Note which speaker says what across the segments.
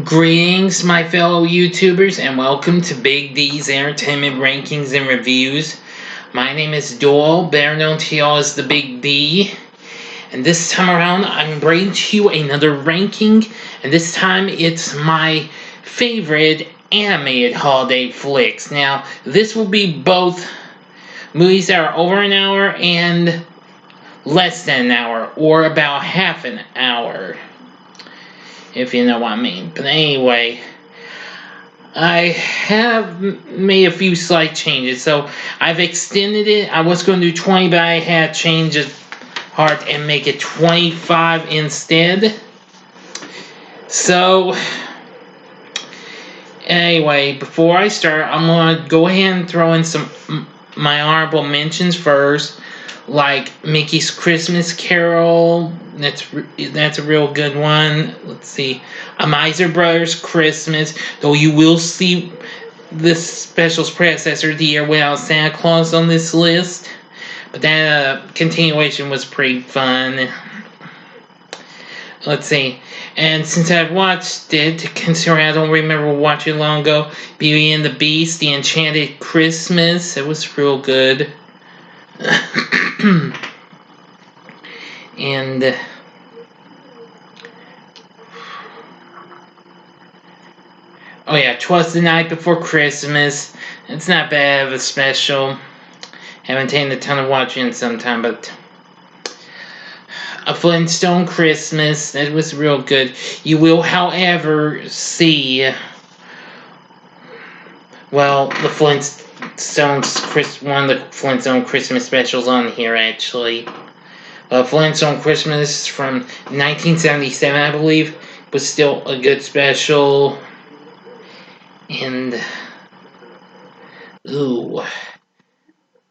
Speaker 1: Greetings, my fellow YouTubers, and welcome to Big D's Entertainment Rankings and Reviews. My name is Doyle, better known to y'all as the Big D. And this time around, I'm bringing to you another ranking, and this time it's my favorite animated holiday flicks. Now, this will be both movies that are over an hour and less than an hour, or about half an hour, if you know what I mean. But anyway, I have made a few slight changes. So I've extended it. I was going to do 20, but I had to change it heart and make it 25 instead. So anyway, before I start, I'm going to go ahead and throw in some my honorable mentions first, like Mickey's Christmas Carol. That's a real good one. Let's see, A Miser Brothers Christmas, though you will see this special's predecessor, The Year Without Santa Claus, on this list. But that continuation was pretty fun. Let's see. And since I've watched it, considering I don't remember watching it long ago, Beauty and the Beast, The Enchanted Christmas, it was real good. And oh yeah, 'Twas the Night Before Christmas. It's not bad of a special. Haven't taken the time to watch it in some time, but A Flintstone Christmas, that was real good. You will, however, see, well, the Flintstones, one of the Flintstone Christmas specials on here, actually. Flintstone Christmas from 1977, I believe, was still a good special. And, ooh,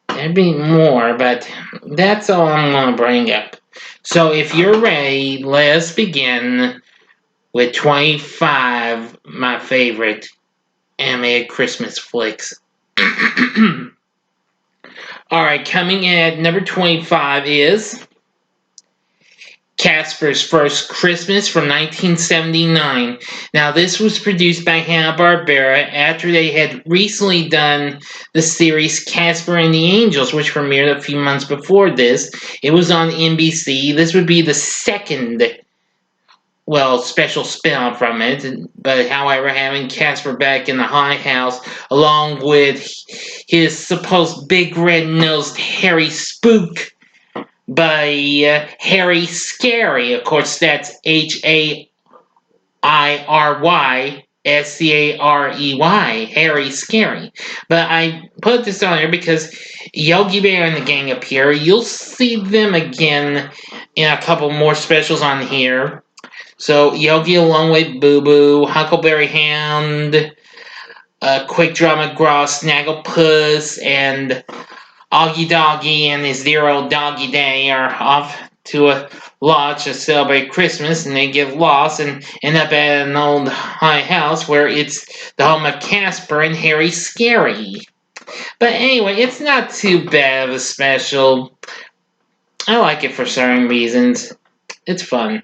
Speaker 1: there'd be more, but that's all I'm going to bring up. So if you're ready, let's begin with 25, my favorite animated Christmas flicks. Alright, coming in at number 25 is Caspers' First Christmas from 1979. Now, this was produced by Hanna-Barbera after they had recently done the series Casper and the Angels, which premiered a few months before this. It was on NBC. This would be the second, well, special spin-off from it. But however, having Casper back in the high house, along with his supposed big red-nosed hairy spook by Harry Scary. Of course, that's HAIRYSCAREY, Harry Scary. But I put this on here because Yogi Bear and the gang appear. You'll see them again in a couple more specials on here. So Yogi along with Boo Boo, Huckleberry Hound, Quick Draw McGraw, Snagglepuss, and Augie Doggy and his dear old Doggy Day are off to a lodge to celebrate Christmas, and they get lost and end up at an old high house where it's the home of Casper and Harry Scary. But anyway, it's not too bad of a special. I like it for certain reasons. It's fun.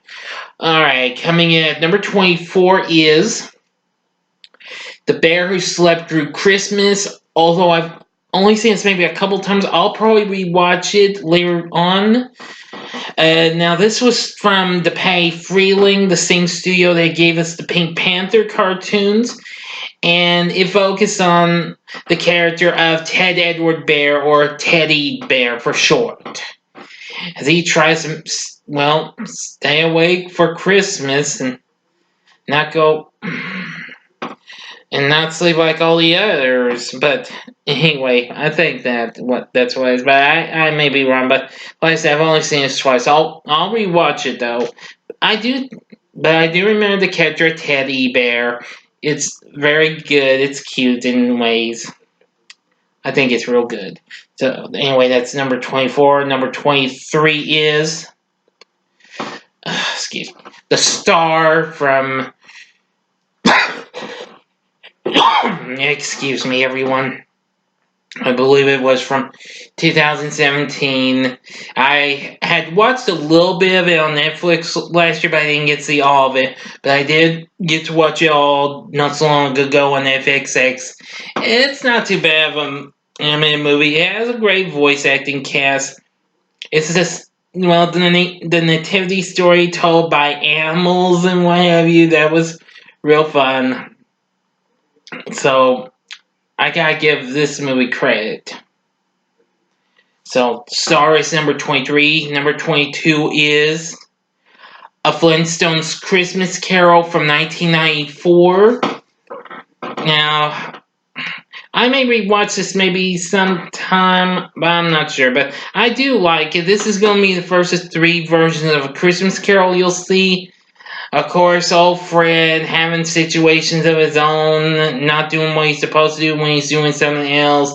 Speaker 1: Alright, coming in at number 24 is The Bear Who Slept Through Christmas. Although I've only seen this maybe a couple times, I'll probably rewatch it later on. Now, this was from the Patty Freeling, the same studio that gave us the Pink Panther cartoons, and it focused on the character of Ted Edward Bear, or Teddy Bear for short, as he tries to, well, stay awake for Christmas and not go and not sleep like all the others. But anyway, I think that's what it is. But I may be wrong. But like I said, I've only seen this twice. I'll rewatch it though. I do remember the character Teddy Bear. It's very good. It's cute in ways. I think it's real good. So anyway, that's number 24. Number 23 is excuse me, The Star from excuse me, everyone. I believe it was from 2017. I had watched a little bit of it on Netflix last year, but I didn't get to see all of it. But I did get to watch it all not so long ago on FXX. It's not too bad of an animated movie. It has a great voice acting cast. It's just, well, the nativity story told by animals and what have you. That was real fun. So I gotta give this movie credit. So, star is number 23. Number 22 is A Flintstones Christmas Carol from 1994. Now, I may rewatch this maybe sometime, but I'm not sure. But I do like it. This is going to be the first of three versions of A Christmas Carol you'll see. Of course, old Fred having situations of his own, not doing what he's supposed to do when he's doing something else.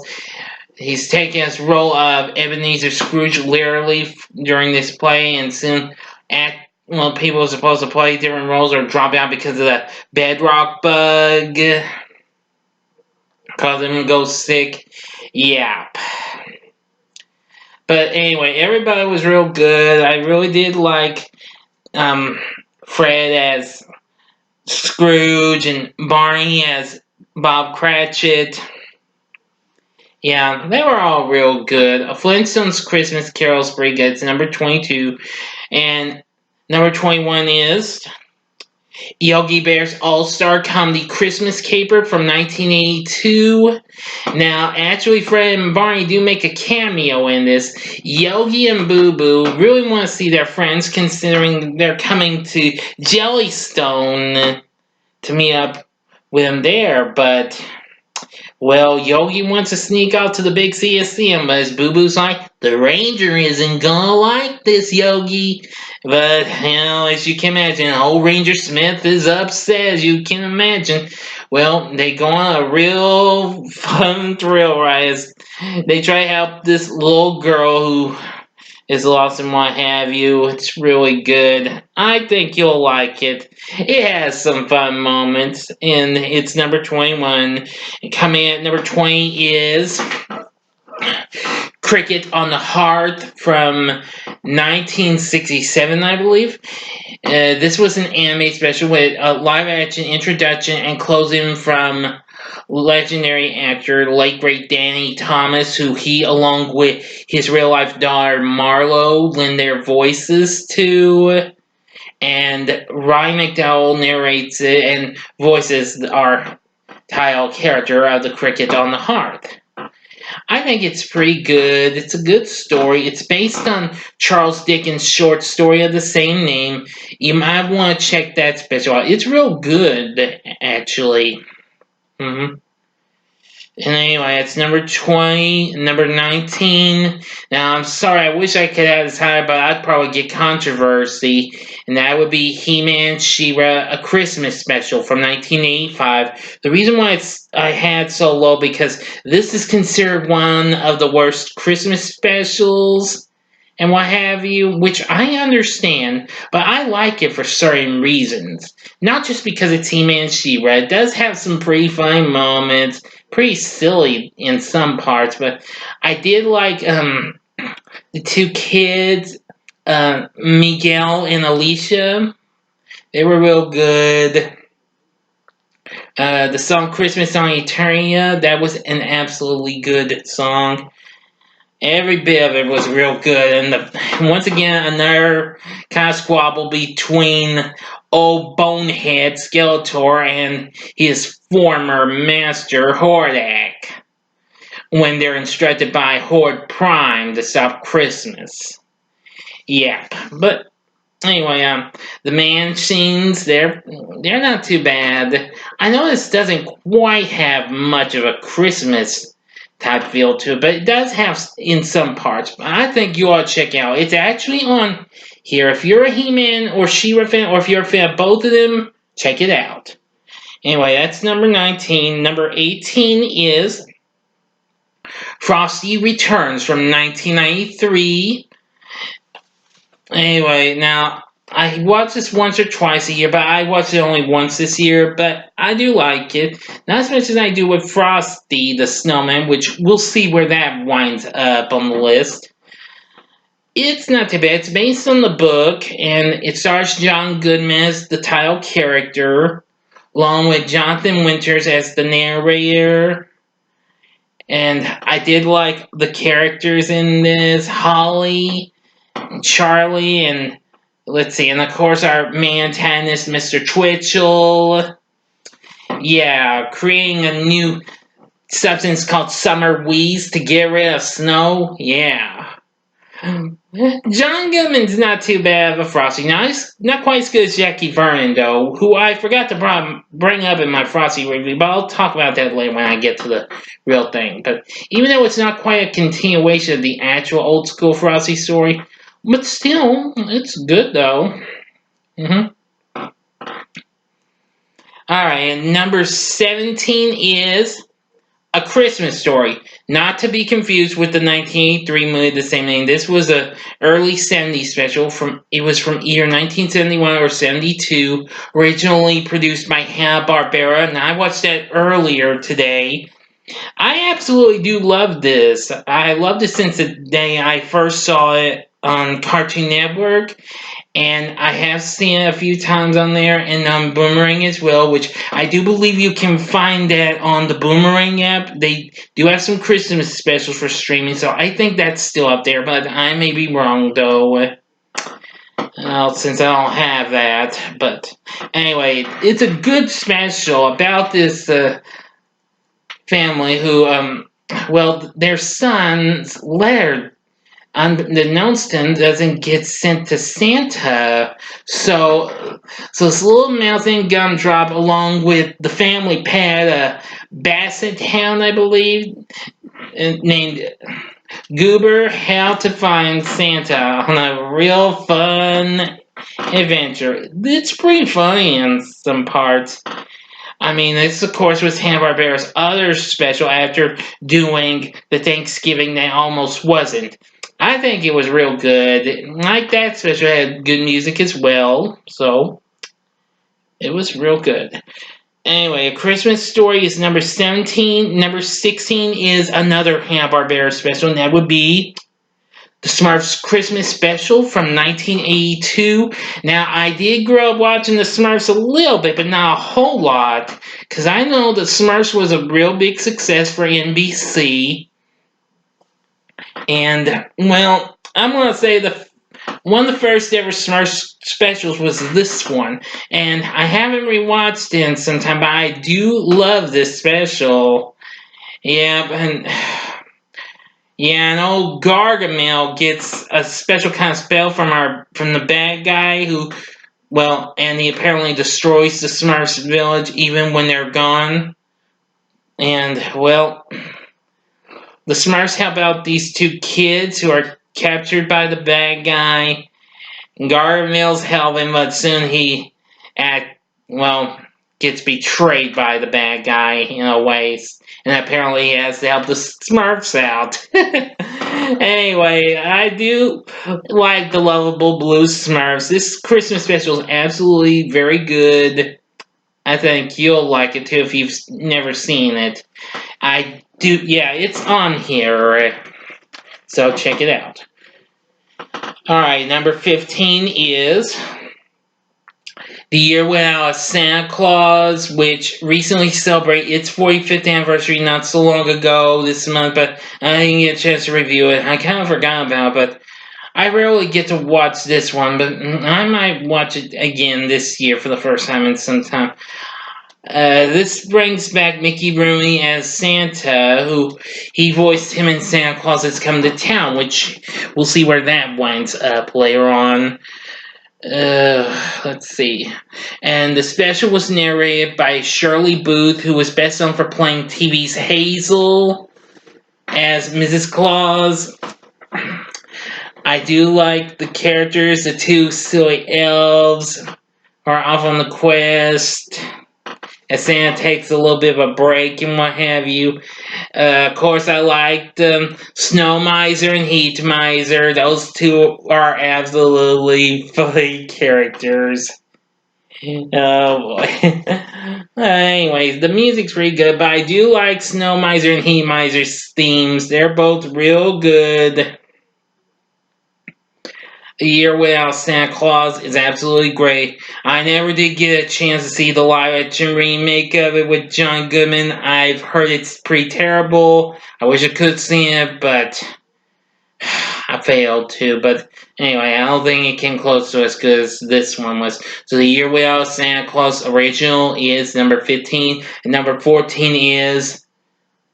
Speaker 1: He's taking his role of Ebenezer Scrooge literally during this play, and soon, people are supposed to play different roles or drop out because of the bedrock bug, cause him to go sick. Yeah. But anyway, everybody was real good. I really did like Fred as Scrooge and Barney as Bob Cratchit. Yeah, they were all real good. A Flintstones Christmas Carol's pretty good. It's number 22. And number 21 is Yogi Bear's All-Star Comedy Christmas Caper from 1982. Now, actually, Fred and Barney do make a cameo in this. Yogi and Boo Boo really want to see their friends, considering they're coming to Jellystone to meet up with them there, but well, Yogi wants to sneak out to the big sea to see him, but his Boo Boo's like, the Ranger isn't gonna like this, Yogi. But, as you can imagine, old Ranger Smith is upset, as you can imagine. Well, they go on a real fun thrill ride. They try to help this little girl who is lost and what have you. It's really good. I think you'll like it. It has some fun moments, and it's number 21. Coming at number 20 is Cricket on the Hearth from 1967, I believe. This was an anime special with a live action introduction and closing from legendary actor, late great Danny Thomas, who he, along with his real life daughter Marlo, lend their voices to. And Ryan McDowell narrates it and voices our title character of the Cricket on the Hearth. I think it's pretty good. It's a good story. It's based on Charles Dickens' short story of the same name. You might want to check that special out. It's real good, actually. And anyway, it's number 20, number 19. Now, I'm sorry, I wish I could have this higher, but I'd probably get controversy. And that would be He-Man, She-Ra, A Christmas Special from 1985. The reason why I had so low, because this is considered one of the worst Christmas specials and what have you, which I understand, but I like it for certain reasons. Not just because it's He-Man, She-Ra. It does have some pretty funny moments, pretty silly in some parts, but I did like the two kids, Miguel and Alicia. They were real good. The song Christmas on Eternia, that was an absolutely good song. Every bit of it was real good. And once again, another kind of squabble between old bonehead Skeletor and his former master Hordak, when they're instructed by Horde Prime to stop Christmas. Yeah, but anyway, the man scenes, they're not too bad. I know this doesn't quite have much of a Christmas type feel to it, but it does have in some parts. I think you ought to check it out. It's actually on here. If you're a He-Man or She-Ra fan, or if you're a fan of both of them, check it out. Anyway, that's number 19. Number 18 is Frosty Returns from 1993. Anyway, now, I watch this once or twice a year, but I watched it only once this year, but I do like it. Not as much as I do with Frosty the Snowman, which we'll see where that winds up on the list. It's not too bad. It's based on the book, and it stars John Goodman as the title character, along with Jonathan Winters as the narrator. And I did like the characters in this, Holly, Charlie, and let's see, and of course our main antagonist, Mr. Twitchell. Yeah, creating a new substance called summer wheeze to get rid of snow. Yeah. John Goodman's not too bad of a Frosty. Now, he's not quite as good as Jackie Vernon, though, who I forgot to bring up in my Frosty review, but I'll talk about that later when I get to the real thing. But even though it's not quite a continuation of the actual old school Frosty story, but still, it's good, though. Alright, and number 17 is A Christmas Story. Not to be confused with the 1983 movie the same name. This was a early 70s special. It was from either 1971 or 72. Originally produced by Hanna-Barbera. And I watched that earlier today. I absolutely do love this. I loved it since the day I first saw it on Cartoon Network. And I have seen it a few times on there and on Boomerang as well, which I do believe you can find that on the Boomerang app. They do have some Christmas specials for streaming, so I think that's still up there, but I may be wrong, though, since I don't have that. But anyway, it's a good special about this family who, their son's letter, unbeknownst to him, doesn't get sent to Santa. So this little mouse and gumdrop, along with the family pet, a basset hound, I believe, named Goober, how to find Santa on a real fun adventure. It's pretty funny in some parts. I mean, this, of course, was Hanna-Barbera's other special after doing the Thanksgiving that almost wasn't. I think it was real good. Like that special had good music as well, so it was real good. Anyway, A Christmas Story is number 17. Number 16 is another Hanna-Barbera special, and that would be the Smurfs Christmas Special from 1982. Now, I did grow up watching the Smurfs a little bit, but not a whole lot, because I know the Smurfs was a real big success for NBC. And, well, I'm going to say one of the first ever Smurfs specials was this one. And I haven't rewatched it in some time, but I do love this special. Yeah, and old Gargamel gets a special kind of spell from the bad guy who, and he apparently destroys the Smurfs village even when they're gone. And, the Smurfs help out these two kids who are captured by the bad guy. Gargamel's helping, but soon he gets betrayed by the bad guy in a way. And apparently he has to help the Smurfs out. Anyway, I do like the lovable blue Smurfs. This Christmas special is absolutely very good. I think you'll like it too if you've never seen it. It's on here, so check it out. Alright, number 15 is The Year Without a Santa Claus, which recently celebrated its 45th anniversary not so long ago this month, but I didn't get a chance to review it. I kind of forgot about it, but I rarely get to watch this one, but I might watch it again this year for the first time in some time. This brings back Mickey Rooney as Santa, who he voiced him in Santa Claus Has Come to Town, which we'll see where that winds up later on. Let's see. And the special was narrated by Shirley Booth, who was best known for playing TV's Hazel as Mrs. Claus. I do like the characters. The two silly elves are off on the quest. as Santa takes a little bit of a break and what have you. Of course, I liked Snow Miser and Heat Miser. Those two are absolutely funny characters. Oh boy. Anyways, the music's pretty good, but I do like Snow Miser and Heat Miser's themes. They're both real good. A Year Without Santa Claus is absolutely great. I never did get a chance to see the live action remake of it with John Goodman. I've heard it's pretty terrible. I wish I could see it, but I failed to. But anyway, I don't think it came close to as good as this one was. So The Year Without Santa Claus original is number 15, and number 14 is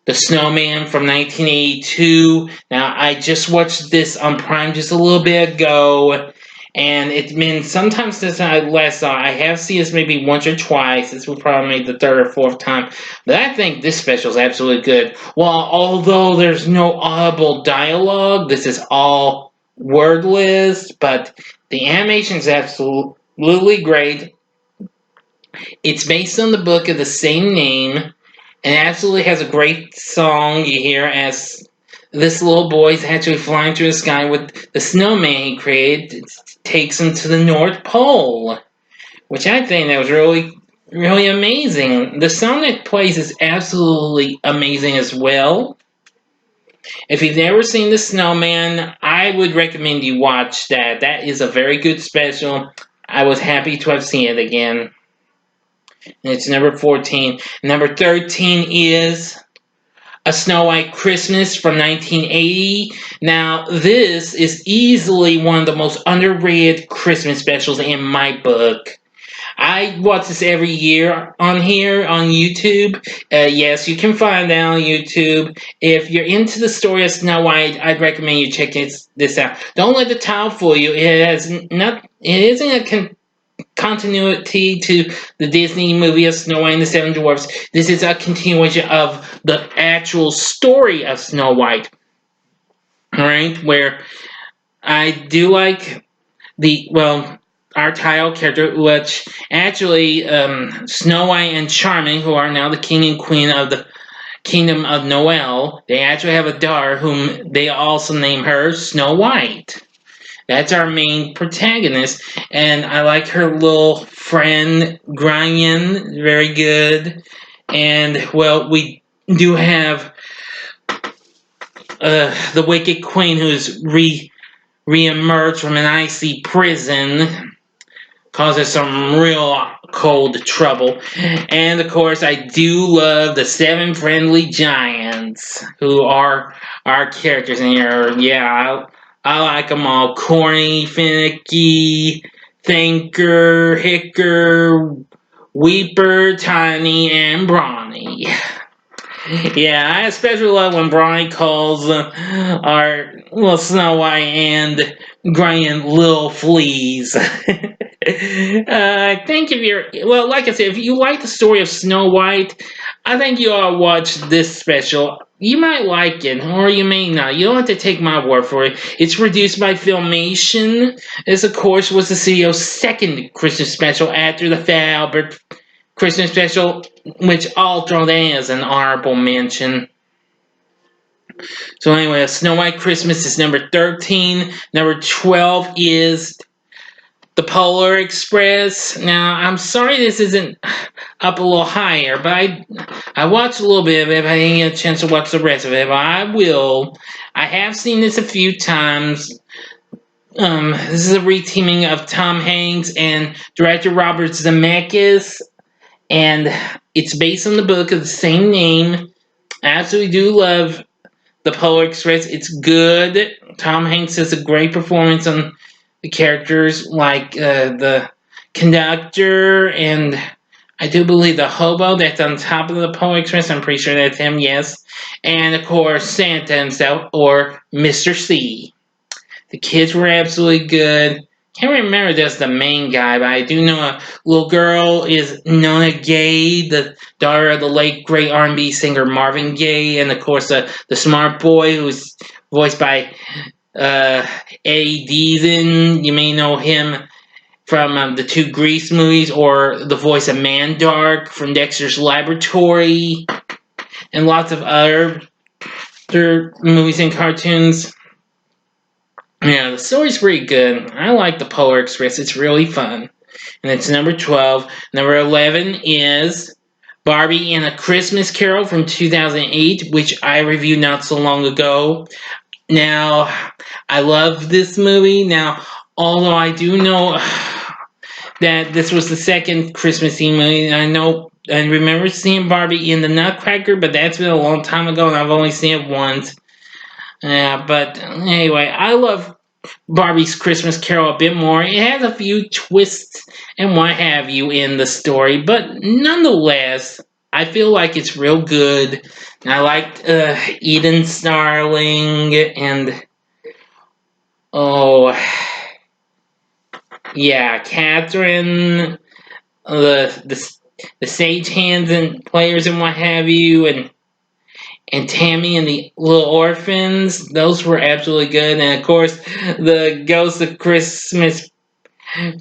Speaker 1: The Snowman from 1982. Now, I just watched this on Prime just a little bit ago, and it's been sometimes since I last saw it. I have seen this maybe once or twice. This will probably be the third or fourth time. But I think this special is absolutely good. Well, although there's no audible dialogue, this is all wordless, but the animation is absolutely great. It's based on the book of the same name, and absolutely has a great song you hear as this little boy is actually flying through the sky with the snowman he created. It takes him to the North Pole, which I think that was really, really amazing. The song that plays is absolutely amazing as well. If you've never seen The Snowman, I would recommend you watch that. That is a very good special. I was happy to have seen it again. And it's number 14. Number 13 is A Snow White Christmas from 1980. Now, this is easily one of the most underrated Christmas specials in my book. I watch this every year on here on YouTube. Yes, you can find that on YouTube. If you're into the story of Snow White, I'd recommend you check this out. Don't let the title fool you. It isn't a continuity to the Disney movie of Snow White and the Seven Dwarfs. This is a continuation of the actual story of Snow White. Alright, where I do like our title character, which actually Snow White and Charming, who are now the king and queen of the Kingdom of Noel, they actually have a daughter whom they also name her Snow White. That's our main protagonist, and I like her little friend, Brian, very good. And, well, we do have the Wicked Queen who's re-emerged from an icy prison, causes some real cold trouble. And, of course, I do love the Seven Friendly Giants, who are our characters in here. Yeah, I like them all. Corny, finicky, thinker, hicker, weeper, tiny, and brawny. Yeah, I especially love when Brawny calls our Snow White and Brian little fleas. I think like I said, if you like the story of Snow White, I think you ought to watch this special. You might like it, or you may not. You don't have to take my word for it. It's produced by Filmation. This, of course, was the studio's second Christmas special after the Fat Albert Christmas special, which I'll throw that as an honorable mention. So anyway, Snow White Christmas is number 13. Number 12 is The Polar Express. Now, I'm sorry this isn't up a little higher, but I watched a little bit of it. I didn't get a chance to watch the rest of it, but I will. I have seen this a few times. This is a reteaming of Tom Hanks and director Robert Zemeckis, and it's based on the book of the same name. I absolutely do love The Polar Express. It's good. Tom Hanks has a great performance on the characters, like the conductor, and I do believe the hobo that's on top of the Polar Express. I'm pretty sure that's him, yes. And, of course, Santa himself, or Mr. C. The kids were absolutely good. Can't remember that's the main guy, but I do know a little girl is Nona Gay, the daughter of the late great R&B singer Marvin Gaye, and of course the smart boy who's voiced by Eddie Deezen. You may know him from the two Grease movies, or the voice of Mandark from Dexter's Laboratory, and lots of other movies and cartoons. Yeah, the story's pretty good. I like the Polar Express. It's really fun. And it's number 12. Number 11 is Barbie and a Christmas Carol from 2008, which I reviewed not so long ago. Now, I love this movie. Now, although I do know that this was the second Christmassy movie, I know and remember seeing Barbie in the Nutcracker, but that's been a long time ago, and I've only seen it once. But anyway, I love Barbie's Christmas Carol a bit more. It has a few twists and what have you in the story, but nonetheless, I feel like it's real good. I liked Eden Starling and oh yeah, Catherine, the stagehands and players and what have you, and Tammy and the Little Orphans. Those were absolutely good. And of course, the Ghost of Christmas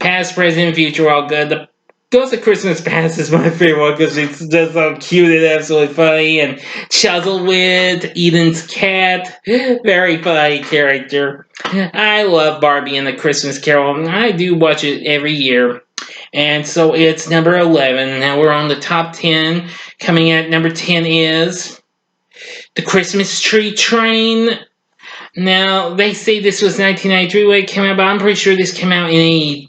Speaker 1: Past, Present, and Future were all good. The Ghost of Christmas Past is my favorite one because it's just so cute and absolutely funny. And Chuzzlewit, Eden's cat, very funny character. I love Barbie and the Christmas Carol. I do watch it every year. And so it's number 11. Now we're on the top 10. Coming at number 10 is The Christmas Tree Train. Now, they say this was 1993 when it came out, but I'm pretty sure this came out in a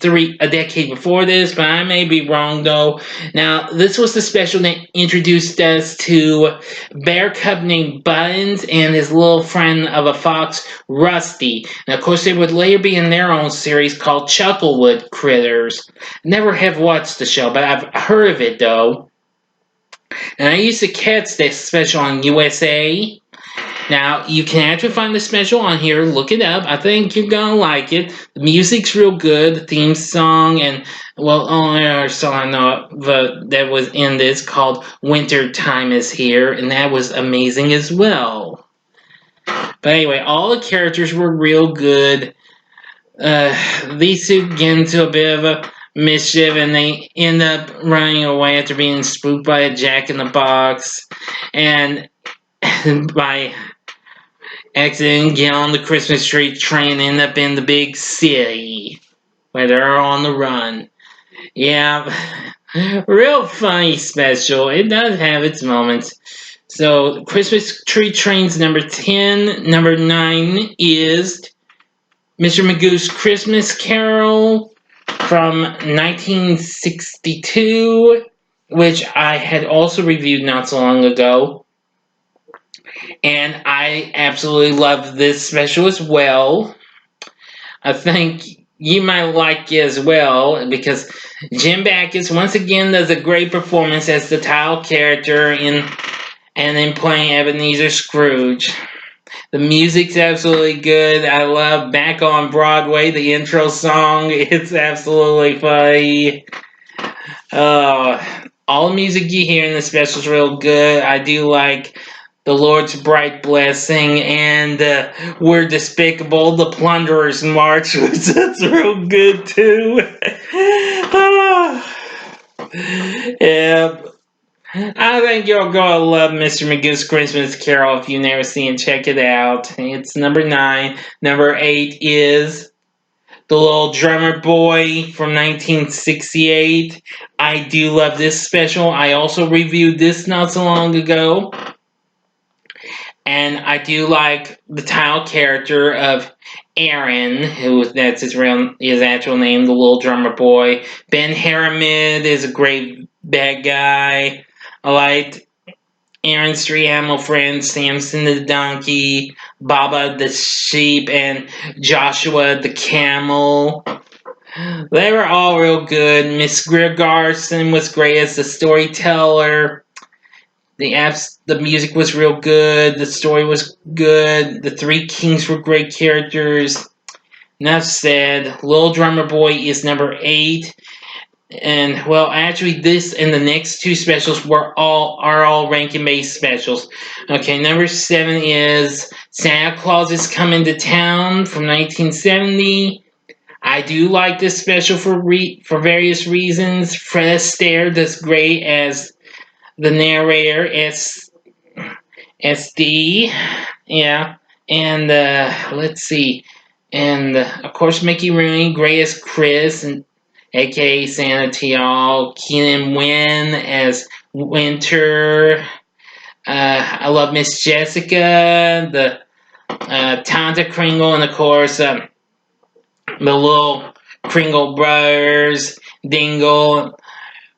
Speaker 1: decade before this, but I may be wrong though. Now, this was the special that introduced us to bear cub named Buttons and his little friend of a fox, Rusty. And of course, they would later be in their own series called Chucklewood Critters. Never have watched the show, but I've heard of it though. And I used to catch this special on USA. Now, you can actually find the special on here. Look it up. I think you're going to like it. The music's real good. The theme song and, well, only other song I know that was in this called Winter Time Is Here. And that was amazing as well. But anyway, all the characters were real good. These two get into a bit of a mischief and they end up running away after being spooked by a jack-in-the-box. And by accident get on the Christmas tree train and end up in the big city where they're on the run. Yeah, real funny special. It does have its moments. So, Christmas Tree Train's number 10. Number 9 is Mr. Magoo's Christmas Carol from 1962, which I had also reviewed not so long ago. And I absolutely love this special as well. I think you might like it as well because Jim Backus once again does a great performance as the tile character in playing Ebenezer Scrooge. The music's absolutely good. I love Back on Broadway, the intro song. It's absolutely funny. All the music you hear in the special is real good. I do like The Lord's Bright Blessing and We're Despicable, The Plunderers March, which that's real good too. Yeah. I think you're going to love Mr. Magoo's Christmas Carol if you've never seen it. Check it out. It's number 9. Number 8 is The Little Drummer Boy from 1968. I do love this special. I also reviewed this not so long ago. And I do like the tile character of Aaron, that's his actual name, the Little Drummer Boy. Ben Harriman is a great bad guy. I liked Aaron's three animal friends, Samson the donkey, Baba the sheep, and Joshua the camel. They were all real good. Miss Greer Garson was great as the storyteller. The music was real good. The story was good. The three kings were great characters. Enough said. Little Drummer Boy is number 8. And well, actually, this and the next two specials are all ranking based specials. Okay, number 7 is Santa Claus is Coming to Town from 1970. I do like this special for various reasons. Fred Astaire does great as the narrator, SD, yeah, and let's see, and of course Mickey Rooney, great as Chris, and aka Santa Tial, Keenan Wynn as Winter. I love Miss Jessica, the Tanta Kringle, and of course the little Kringle brothers, Dingle,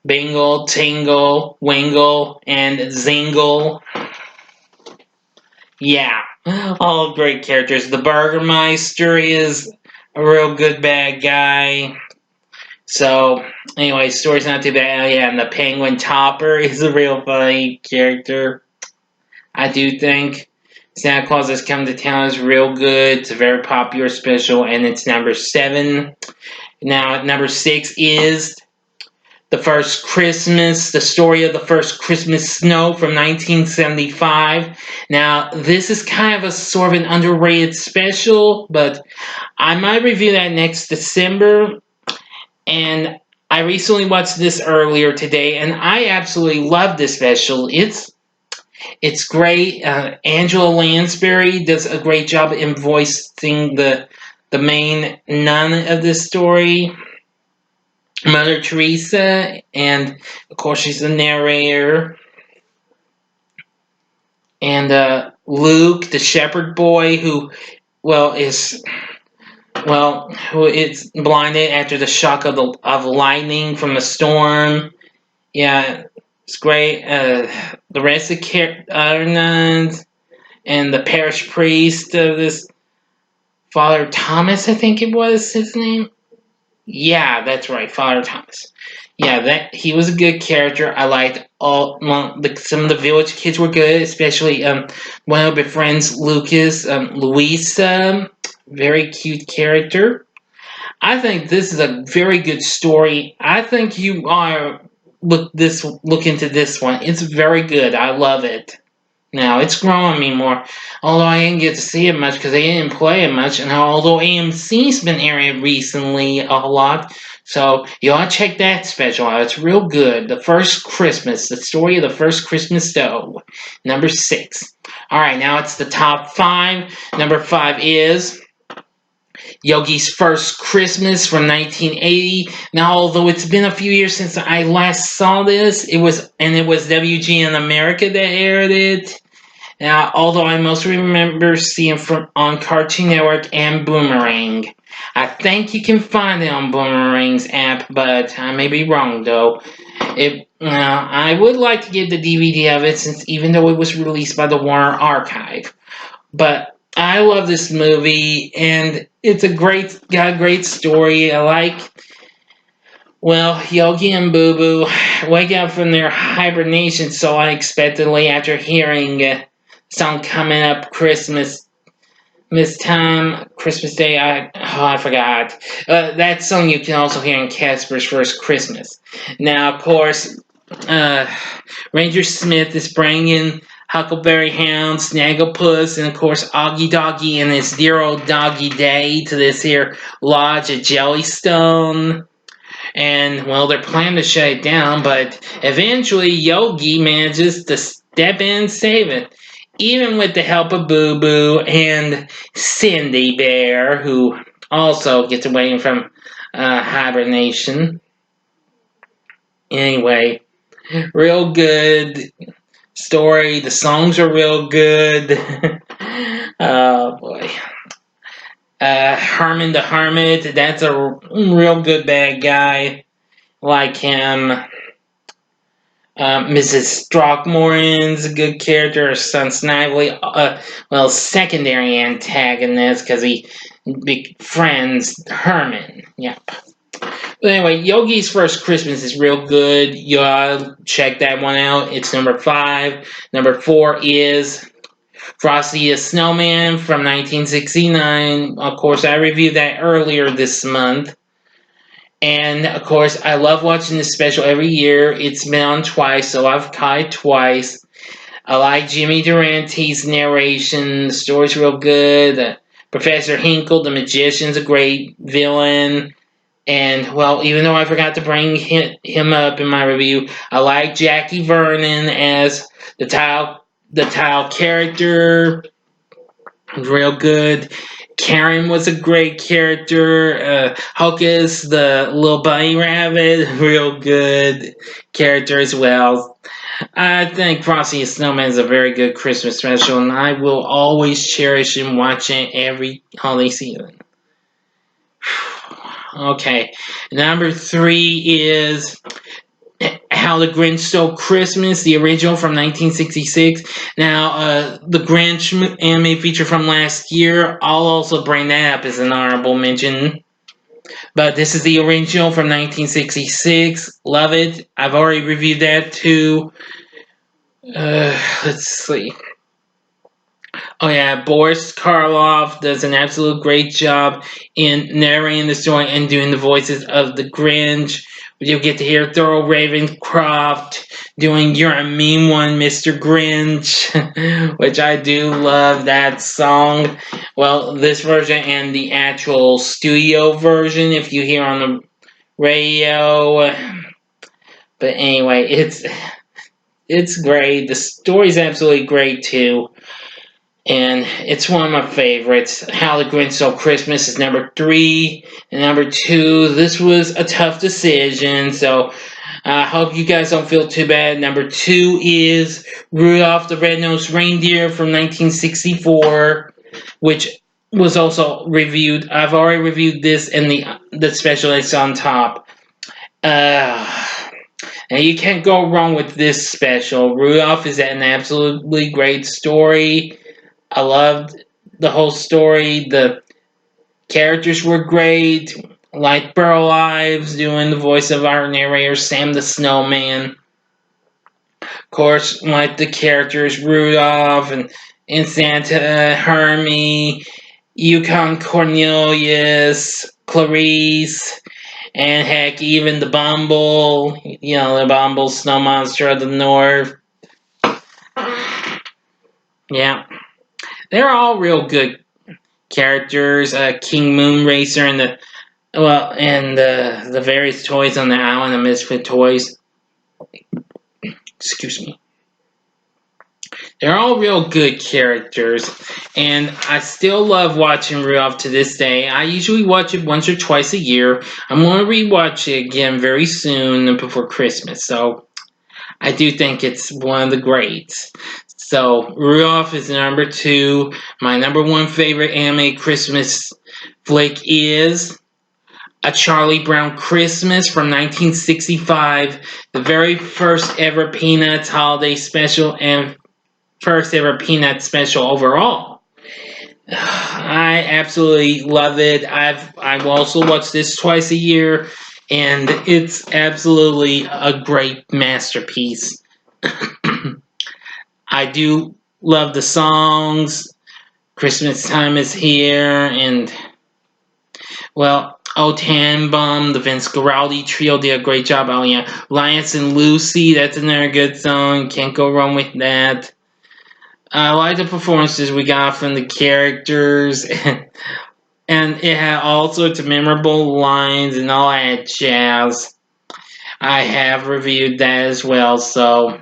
Speaker 1: Bingle, Tingle, Wingle, and Zingle. Yeah, all great characters. The Burgermeister is a real good bad guy. So, anyway, story's not too bad. Oh, yeah, and the Penguin Topper is a real funny character. I do think Santa Claus Has Come to Town is real good. It's a very popular special, and it's number 7. Now, number 6 is The First Christmas, the story of the first Christmas snow from 1975. Now, this is kind of a sort of an underrated special, but I might review that next December. And I recently watched this earlier today, and I absolutely love this special. It's great. Angela Lansbury does a great job in voicing the main nun of this story, Mother Teresa, and of course she's the narrator. And Luke, the shepherd boy, who is blinded after the shock of lightning from the storm. Yeah, it's great. The rest of the other nuns and the parish priest of this Father Thomas, I think it was his name. Yeah, that's right, Father Thomas. Yeah, that he was a good character. I liked some of the village kids were good, especially one of my friends, Lucas, Louisa, very cute character. I think this is a very good story. I think you are look into this one. It's very good. I love it. Now it's growing me more. Although I didn't get to see it much because they didn't play it much, and although AMC's been airing it recently a lot, so you ought to check that special out. It's real good. The First Christmas, the story of the first Christmas dough, number 6. All right, now it's the top 5. Number 5 is Yogi's First Christmas from 1980. Now, although it's been a few years since I last saw this, it was WGN America that aired it. Now, although I mostly remember seeing it on Cartoon Network and Boomerang. I think you can find it on Boomerang's app, but I may be wrong though. I would like to get the DVD of it, since even though it was released by the Warner Archive. But I love this movie, and it's got a great story. I like, Yogi and Boo Boo wake up from their hibernation so unexpectedly after hearing song coming up Christmas time, Christmas Day. I forgot. That song you can also hear in Caspers' First Christmas. Now, of course, Ranger Smith is bringing Huckleberry Hound, Snagglepuss, and of course Augie Doggy and his dear old Doggy Day to this here lodge at Jellystone. And, they're planning to shut it down, but eventually Yogi manages to step in and save it. Even with the help of Boo Boo and Cindy Bear, who also gets away from hibernation. Anyway, real good story. The songs are real good. Oh boy. Herman the Hermit, that's a real good bad guy. Like him. Mrs. Throckmorton's a good character. Her son Snively, secondary antagonist because he befriends Herman. Yep. But anyway, Yogi's First Christmas is real good. You ought to check that one out. It's number 5. Number 4 is Frosty A Snowman from 1969. Of course, I reviewed that earlier this month. And, of course, I love watching this special every year. It's been on twice, so I've caught it twice. I like Jimmy Durante's narration. The story's real good. Professor Hinkle, the magician's a great villain. And, well, even though I forgot to bring him up in my review, I like Jackie Vernon as the tile character. Real good. Karen was a great character. Hocus, the little bunny rabbit, real good character as well. I think Frosty A Snowman is a very good Christmas special, and I will always cherish and watch it every holiday season. Okay, number 3 is How the Grinch Stole Christmas, the original from 1966. Now, the Grinch anime feature from last year, I'll also bring that up as an honorable mention. But this is the original from 1966. Love it. I've already reviewed that too. Let's see. Oh yeah, Boris Karloff does an absolute great job in narrating the story and doing the voices of the Grinch. You'll get to hear Thurl Ravencroft doing "You're a Mean One, Mr. Grinch," which I do love that song. Well, this version and the actual studio version, if you hear on the radio. But anyway, it's great. The story's absolutely great too. And it's one of my favorites. How the Grinch Stole Christmas is number 3. And number 2, this was a tough decision, so I hope you guys don't feel too bad. Number 2 is Rudolph the Red-Nosed Reindeer from 1964, which was also reviewed. I've already reviewed this and the special that's on top. And you can't go wrong with this special. Rudolph is an absolutely great story. I loved the whole story. The characters were great. Like Burl Ives doing the voice of our narrator, Sam the Snowman. Of course, like the characters Rudolph and Santa, Hermie, Yukon Cornelius, Clarice, and heck, even the Bumble. You know, the Bumble snow monster of the north. Yeah. They're all real good characters. King Moonracer and the various toys on the island of Misfit Toys. Excuse me. They're all real good characters, and I still love watching Rudolph to this day. I usually watch it once or twice a year. I'm going to rewatch it again very soon before Christmas, so I do think it's one of the greats. So, Rudolph is number 2. My number 1 favorite anime Christmas flick is A Charlie Brown Christmas from 1965. The very first ever Peanuts holiday special and first ever Peanuts special overall. I absolutely love it. I've also watched this twice a year, and it's absolutely a great masterpiece. I do love the songs. Christmas time is here, and well, O Tannenbaum, the Vince Guaraldi trio did a great job. Oh yeah, Linus and Lucy, that's another good song. Can't go wrong with that. I like the performances we got from the characters, and it had all sorts of memorable lines and all that jazz. I have reviewed that as well, so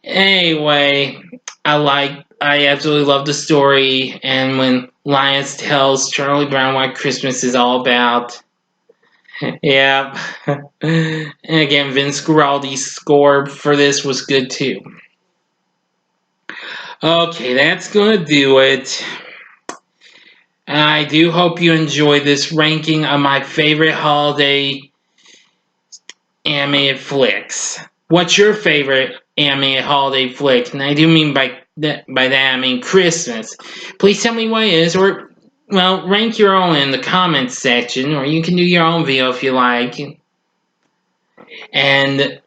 Speaker 1: anyway, I absolutely love the story, and when Linus tells Charlie Brown what Christmas is all about. Yeah. And again, Vince Guaraldi's score for this was good too. Okay, that's gonna do it. I do hope you enjoy this ranking of my favorite holiday animated flicks. What's your favorite animated holiday flick? And I do mean by that I mean Christmas. Please tell me what it is, or well, rank your own in the comments section, or you can do your own video if you like. And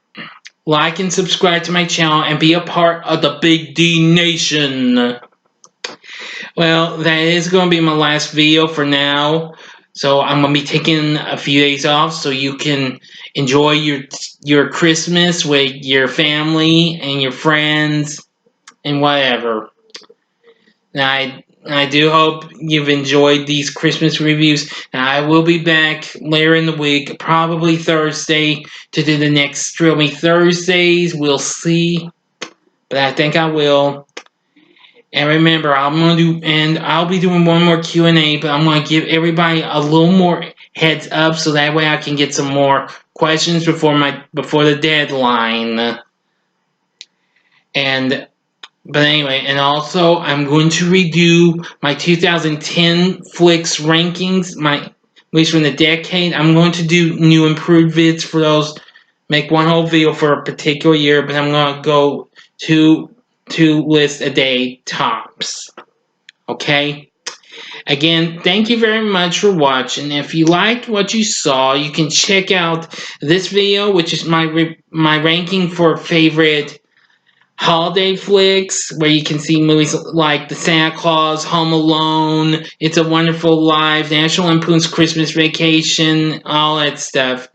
Speaker 1: like and subscribe to my channel and be a part of the Big D Nation. Well, that is going to be my last video for now. So I'm going to be taking a few days off so you can enjoy your Christmas with your family and your friends and whatever. Now, I do hope you've enjoyed these Christmas reviews. And I will be back later in the week, probably Thursday, to do the next Thrill Me Thursdays. We'll see, but I think I will. And remember, I'll be doing one more Q&A, but I'm gonna give everybody a little more heads up so that way I can get some more questions before the deadline. But anyway, and also I'm going to redo my 2010 flicks rankings, my movies from the decade. I'm going to do new improved vids for those. Make one whole video for a particular year, but I'm going to go two lists a day tops. Okay? Again, thank you very much for watching. If you liked what you saw, you can check out this video, which is my ranking for favorite holiday flicks, where you can see movies like The Santa Claus, Home Alone, It's a Wonderful Life, National Lampoon's Christmas Vacation, all that stuff.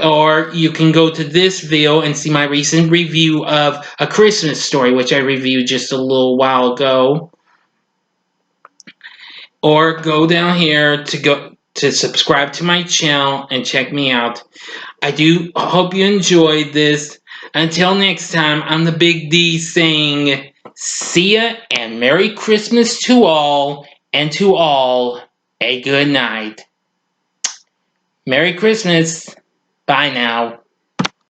Speaker 1: Or you can go to this video and see my recent review of A Christmas Story, which I reviewed just a little while ago. Or go down here to subscribe to my channel and check me out. I do hope you enjoyed this. Until next time, I'm the Big D saying, see ya and Merry Christmas to all, and to all, a good night. Merry Christmas. Bye now.